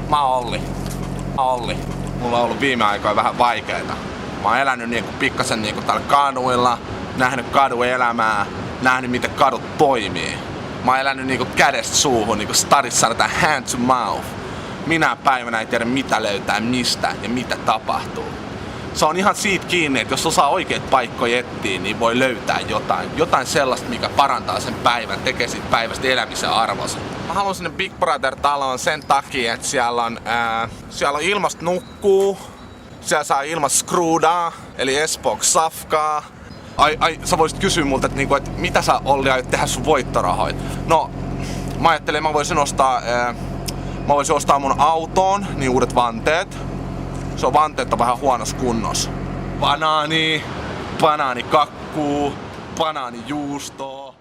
Mä oon Olli. Mulla on ollut viime aikoina vähän vaikeeta. Mä oon elänyt niinku pikkasen niinku täällä kaduilla, nähnyt kaduelämää, nähnyt miten kadut toimii. Mä oon elänyt niinku kädestä suuhun, niinku stadissa sanotaan hand to mouth. Minä päivänä ei tiedä mitä löytää mistä ja mitä tapahtuu. Se on ihan siitä kiinni, että jos osaa oikeat paikkoja etsiä, niin voi löytää jotain. Jotain sellaista, mikä parantaa sen päivän, tekee siitä päivästä elämisen arvoisen. Mä haluan sinne Big Brother-taloon sen takia, että siellä on ilmasta nukkuu. Siellä saa ilmasta skruudaa, eli Espooks safkaa. Sä voisit kysyä multa, että mitä sä Olli aiot tehdä sun voittorahoit? No, mä ajattelin, mä voisin ostaa mun autoon niin uudet vanteet. Vanteet on vähän huonossa kunnossa. Banaanikakkuu, banaanijuustoa.